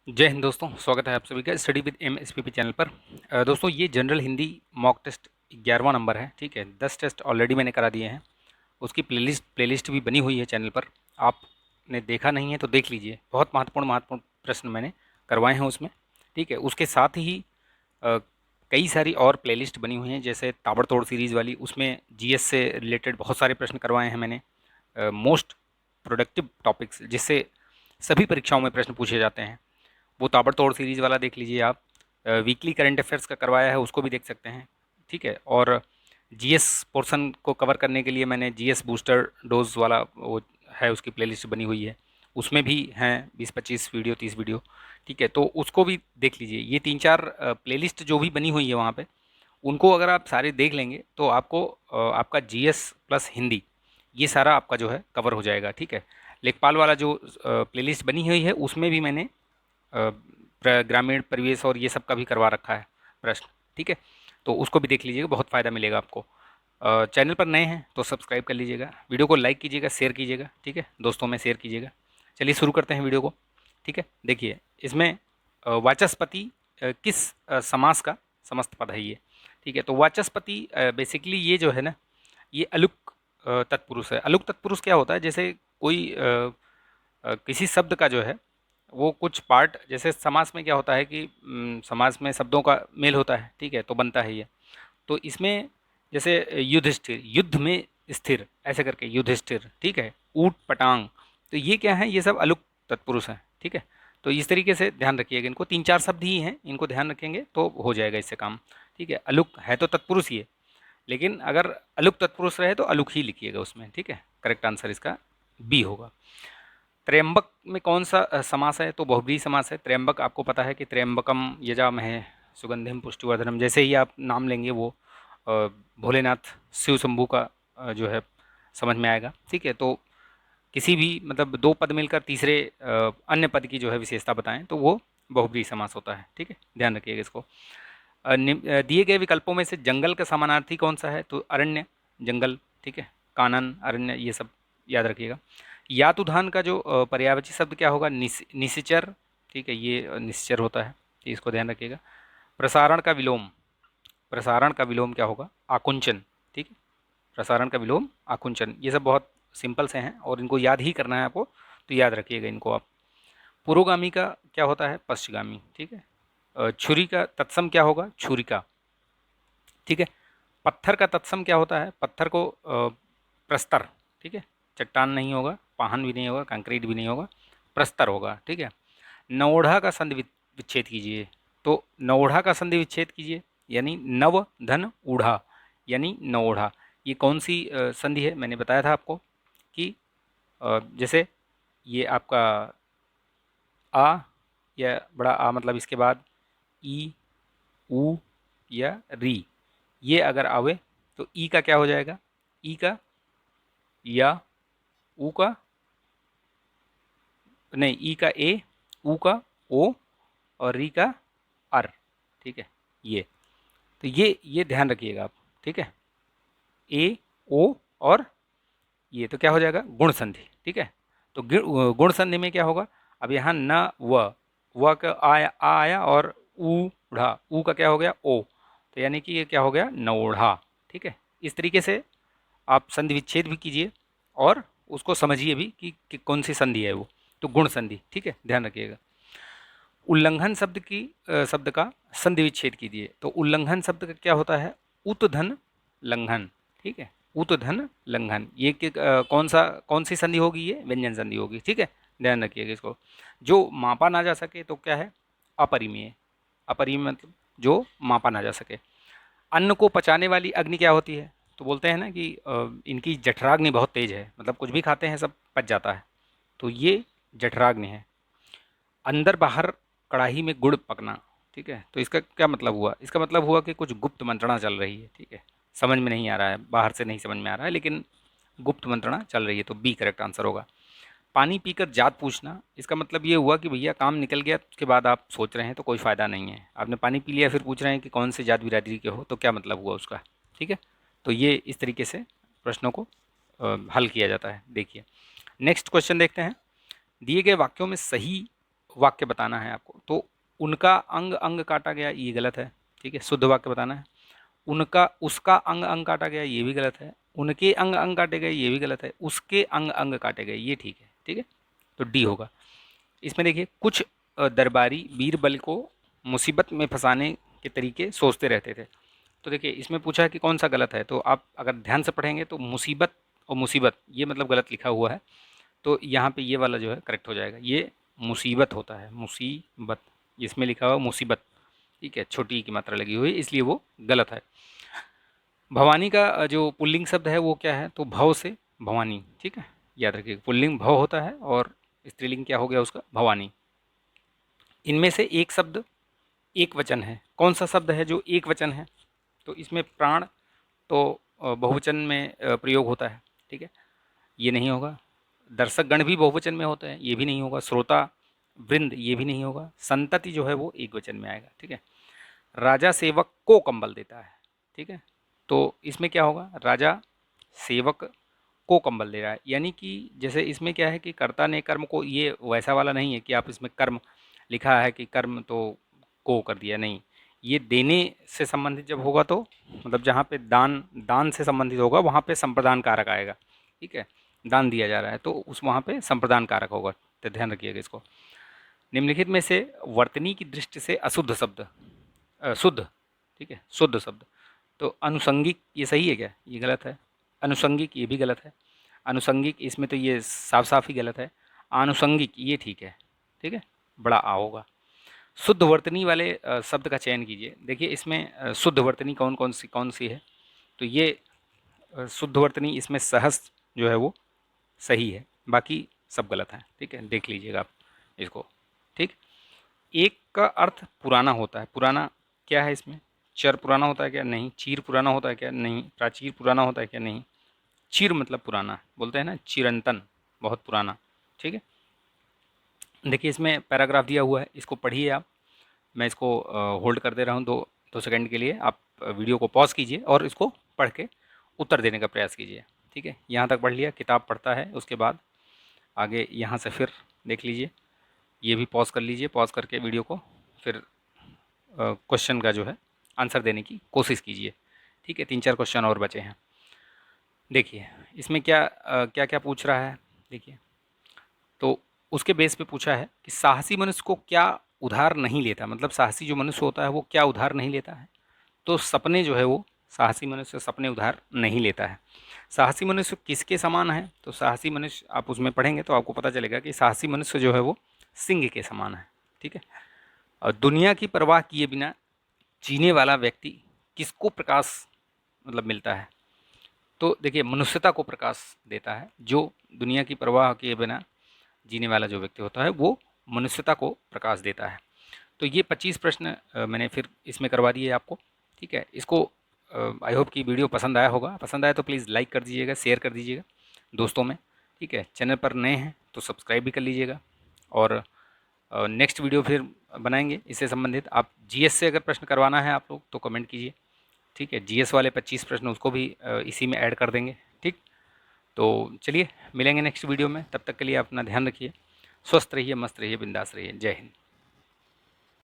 जय हिंद दोस्तों, स्वागत है आप सभी का स्टडी विद MSPP चैनल पर। दोस्तों ये जनरल हिंदी मॉक टेस्ट 11वां नंबर है। ठीक है, 10 टेस्ट ऑलरेडी मैंने करा दिए हैं। उसकी प्लेलिस्ट भी बनी हुई है चैनल पर। आपने देखा नहीं है तो देख लीजिए। बहुत महत्वपूर्ण प्रश्न मैंने करवाए हैं उसमें। ठीक है, उसके साथ ही अ, कई सारी और प्लेलिस्ट बनी हुई हैं, जैसे ताबड़तोड़ सीरीज़ वाली, उसमें GS से रिलेटेड बहुत सारे प्रश्न करवाए हैं मैंने। मोस्ट प्रोडक्टिव टॉपिक्स जिससे सभी परीक्षाओं में प्रश्न पूछे जाते हैं, वो ताबड़तोड़ सीरीज़ वाला देख लीजिए आप। वीकली करंट अफेयर्स का करवाया है, उसको भी देख सकते हैं। ठीक है, और GS पोर्शन को कवर करने के लिए मैंने GS बूस्टर डोज वाला वो है, उसकी प्लेलिस्ट बनी हुई है। उसमें भी हैं 20-25 वीडियो, 30 वीडियो। ठीक है, तो उसको भी देख लीजिए। ये 3-4 प्लेलिस्ट जो भी बनी हुई है वहाँ पे, उनको अगर आप सारे देख लेंगे तो आपको आपका GS प्लस हिंदी ये सारा आपका जो है कवर हो जाएगा। ठीक है, लेखपाल वाला जो प्लेलिस्ट बनी हुई है उसमें भी मैंने ग्रामीण परिवेश और ये सब का भी करवा रखा है प्रश्न। ठीक है, तो उसको भी देख लीजिएगा, बहुत फ़ायदा मिलेगा आपको। चैनल पर नए हैं तो सब्सक्राइब कर लीजिएगा, वीडियो को लाइक कीजिएगा, शेयर कीजिएगा। ठीक है, दोस्तों में शेयर कीजिएगा। चलिए शुरू करते हैं वीडियो को। ठीक है, देखिए इसमें वाचस्पति किस समास का समस्त पद है ये। ठीक है, तो वाचस्पति बेसिकली ये जो है ना, ये अलुक तत्पुरुष है। अलुक तत्पुरुष क्या होता है, जैसे कोई किसी शब्द का जो है वो कुछ पार्ट, जैसे समास में क्या होता है कि समास में शब्दों का मेल होता है। ठीक है, तो बनता है ये। तो इसमें जैसे युधिष्ठिर, युद्ध में स्थिर, ऐसे करके युधिष्ठिर। ठीक है, ऊट पटांग, तो ये क्या है, ये सब अलुक तत्पुरुष हैं। ठीक है, तो इस तरीके से ध्यान रखिएगा। इनको 3-4 शब्द ही हैं, इनको ध्यान रखेंगे तो हो जाएगा इससे काम। ठीक है, अलुक है तो तत्पुरुष ही है, लेकिन अगर अलुक तत्पुरुष रहे तो अलुक ही लिखिएगा उसमें। ठीक है, करेक्ट आंसर इसका बी होगा। त्र्यंबक में कौन सा समास है, तो बहुब्रीहि समास है। त्र्यंबक आपको पता है कि त्र्यंबकम यजामहे सुगंधिम पुष्टिवर्धनम, जैसे ही आप नाम लेंगे वो भोलेनाथ शिव शंभू का जो है समझ में आएगा। ठीक है, तो किसी भी मतलब दो पद मिलकर तीसरे अन्य पद की जो है विशेषता बताएं तो वो बहुब्रीहि समास होता है। ठीक है, ध्यान रखिएगा इसको। दिए गए विकल्पों में से जंगल का समानार्थी कौन सा है, तो अरण्य, जंगल। ठीक है, कानन, अरण्य, ये सब याद रखिएगा। यातुधान का जो पर्यायवाची शब्द क्या होगा, निश्चर। ठीक है, ये निश्चर होता है, तो इसको ध्यान रखिएगा। प्रसारण का विलोम, प्रसारण का विलोम क्या होगा, आकुंचन। ठीक है, प्रसारण का विलोम आकुंचन। ये सब बहुत सिंपल से हैं और इनको याद ही करना है आपको, तो याद रखिएगा इनको आप। पुरोगामी का क्या होता है, पश्चिगामी। ठीक है, छुरी का तत्सम क्या होगा, छुरिका। ठीक है, पत्थर का तत्सम क्या होता है, पत्थर को प्रस्तर। ठीक है, चट्टान नहीं होगा, पाहन भी नहीं होगा, कंक्रीट भी नहीं होगा, प्रस्तर होगा। ठीक है, नवोढ़ा का संधि विच्छेद कीजिए, तो नवोढ़ा का संधि विच्छेद कीजिए, यानी नव धन ऊढ़ा, यानी नवोढ़ा। ये कौन सी संधि है, मैंने बताया था आपको कि जैसे ये आपका आ, या बड़ा आ, मतलब इसके बाद ई, ऊ या री, ये अगर आवे तो ई का क्या हो जाएगा, ई का या, ऊ का नहीं, ई का ए, ऊ का ओ और री का अर। ठीक है, ये तो ये ध्यान रखिएगा आप। ठीक है, ए, ओ और ये तो क्या हो जाएगा, गुण संधि। ठीक है, तो गुण संधि में क्या होगा, अब यहाँ न व का आया, आ आया, और ऊढ़ा, ऊ का क्या हो गया, ओ, तो यानी कि ये क्या हो गया, नौढ़ा। ठीक है, इस तरीके से आप संधि विच्छेद भी कीजिए और उसको समझिए भी कि कौन सी संधि है वो, तो गुण संधि। ठीक है, ध्यान रखिएगा। उल्लंघन शब्द का संधि विच्छेद कीजिए, तो उल्लंघन शब्द का क्या होता है, उतधन लंघन। ठीक है, उतधन लंघन, ये कौन सी संधि होगी, ये व्यंजन संधि होगी। ठीक है, ध्यान रखिएगा इसको। जो मापा ना जा सके तो क्या है, अपरिमेय। अपरिमेय मतलब जो मापा ना जा सके। अन्न को पचाने वाली अग्नि क्या होती है, तो बोलते हैं ना कि इनकी जठराग्नि बहुत तेज है, मतलब कुछ भी खाते हैं सब पच जाता है, तो ये जठराग्नि है। अंदर बाहर कढ़ाई में गुड़ पकना। ठीक है, तो इसका क्या मतलब हुआ, इसका मतलब हुआ कि कुछ गुप्त मंत्रणा चल रही है। ठीक है, समझ में नहीं आ रहा है, बाहर से नहीं समझ में आ रहा है, लेकिन गुप्त मंत्रणा चल रही है, तो बी करेक्ट आंसर होगा। पानी पीकर जात पूछना, इसका मतलब ये हुआ कि भैया काम निकल गया, उसके बाद आप सोच रहे हैं तो कोई फ़ायदा नहीं है। आपने पानी पी लिया फिर पूछ रहे हैं कि कौन से जात बिरादरी के हो, तो क्या मतलब हुआ उसका। ठीक है, तो ये इस तरीके से प्रश्नों को हल किया जाता है। देखिए नेक्स्ट क्वेश्चन देखते हैं। दिए गए वाक्यों में सही वाक्य बताना है आपको। तो उनका अंग अंग काटा गया, ये गलत है, ठीक है, शुद्ध वाक्य बताना है। उनका उसका अंग अंग काटा गया, ये भी गलत है। उनके अंग अंग काटे गए, ये भी गलत है। उसके अंग अंग काटे गए, ये ठीक है, ठीक है, तो डी होगा। इसमें देखिए, कुछ दरबारी बीरबल को मुसीबत में फंसाने के तरीके सोचते रहते थे। तो देखिए, इसमें पूछा है कि कौन सा गलत है, तो आप अगर ध्यान से पढ़ेंगे तो मुसीबत और मुसीबत ये मतलब गलत लिखा हुआ है, तो यहाँ पे ये वाला जो है करेक्ट हो जाएगा। ये मुसीबत होता है, मुसीबत, इसमें लिखा हुआ मुसीबत, ठीक है, छोटी की मात्रा लगी हुई, इसलिए वो गलत है। भवानी का जो पुल्लिंग शब्द है वो क्या है, तो भव से भवानी, ठीक है, याद रखिए, पुल्लिंग भव होता है और स्त्रीलिंग क्या हो गया उसका, भवानी। इनमें से एक शब्द एक वचन है, कौन सा शब्द है जो एक वचन है, तो इसमें प्राण तो बहुवचन में प्रयोग होता है, ठीक है, ये नहीं होगा। दर्शक गण भी बहुवचन में होते हैं, ये भी नहीं होगा। श्रोता वृंद, ये भी नहीं होगा। संतति जो है वो एक वचन में आएगा, ठीक है। राजा सेवक को कंबल देता है, ठीक है, तो इसमें क्या होगा, राजा सेवक को कंबल दे रहा है, यानी कि जैसे इसमें क्या है कि कर्ता ने कर्म को, ये वैसा वाला नहीं है कि आप इसमें कर्म लिखा है कि कर्म तो को कर दिया, नहीं, ये देने से संबंधित जब होगा तो मतलब जहाँ पे दान दान से संबंधित होगा वहाँ पे संप्रदान कारक आएगा, ठीक है, दान दिया जा रहा है तो उस वहाँ पे संप्रदान कारक होगा, तो ध्यान रखिएगा इसको। निम्नलिखित में से वर्तनी की दृष्टि से अशुद्ध शब्द, शुद्ध, ठीक है, शुद्ध शब्द, तो अनुसंगिक, ये सही है क्या, ये गलत है। अनुसंगिक, ये भी गलत है। अनुसंगिक, इसमें तो ये साफ साफ ही गलत है। आनुषंगिक, ये ठीक है, ठीक है, बड़ा आ होगा। शुद्ध वर्तनी वाले शब्द का चयन कीजिए। देखिए, इसमें शुद्ध वर्तनी कौन सी है, तो ये शुद्ध वर्तनी, इसमें सहस जो है वो सही है, बाकी सब गलत है, ठीक है, देख लीजिएगा आप इसको, ठीक। एक का अर्थ पुराना होता है, पुराना क्या है इसमें, चर पुराना होता है क्या, नहीं। चीर पुराना होता है क्या, नहीं। प्राचीर पुराना होता है क्या, नहीं। चीर मतलब पुराना, बोलते हैं ना चिरंतन, बहुत पुराना, ठीक है। देखिए, इसमें पैराग्राफ दिया हुआ है, इसको पढ़िए आप। मैं इसको होल्ड कर दे रहा हूँ दो दो सेकंड के लिए, आप वीडियो को पॉज कीजिए और इसको पढ़ के उत्तर देने का प्रयास कीजिए, ठीक है। यहाँ तक पढ़ लिया, किताब पढ़ता है, उसके बाद आगे यहाँ से फिर देख लीजिए। ये भी पॉज कर लीजिए, पॉज करके वीडियो को फिर क्वेश्चन का जो है आंसर देने की कोशिश कीजिए, ठीक है। 3-4 क्वेश्चन और बचे हैं। देखिए, इसमें क्या क्या क्या पूछ रहा है, देखिए, तो उसके बेस पे पूछा है कि साहसी मनुष्य को क्या उधार नहीं लेता, मतलब साहसी जो मनुष्य होता है वो क्या उधार नहीं लेता है, तो सपने जो है वो, साहसी मनुष्य सपने उधार नहीं लेता है। साहसी मनुष्य किसके समान है, तो साहसी मनुष्य, आप उसमें पढ़ेंगे तो आपको पता चलेगा कि साहसी मनुष्य जो है वो सिंह के समान है, ठीक है। और दुनिया की परवाह किए बिना जीने वाला व्यक्ति किसको प्रकाश मतलब मिलता है, तो देखिए, मनुष्यता को प्रकाश देता है। जो दुनिया की परवाह किए बिना जीने वाला जो व्यक्ति होता है वो मनुष्यता को प्रकाश देता है। तो ये 25 प्रश्न मैंने फिर इसमें करवा दिए आपको, ठीक है। इसको आई होप कि वीडियो पसंद आया होगा, पसंद आया तो प्लीज़ लाइक कर दीजिएगा, शेयर कर दीजिएगा दोस्तों में, ठीक है। चैनल पर नए हैं तो सब्सक्राइब भी कर लीजिएगा, और नेक्स्ट वीडियो फिर बनाएंगे इससे संबंधित। आप जीएस से अगर प्रश्न करवाना है आप लोग तो कमेंट कीजिए, ठीक है। जीएस वाले 25 प्रश्न उसको भी इसी में ऐड कर देंगे, ठीक। तो चलिए, मिलेंगे नेक्स्ट वीडियो में, तब तक के लिए अपना ध्यान रखिए, स्वस्थ रहिए, मस्त रहिए, बिंदास रहिए। जय हिंद।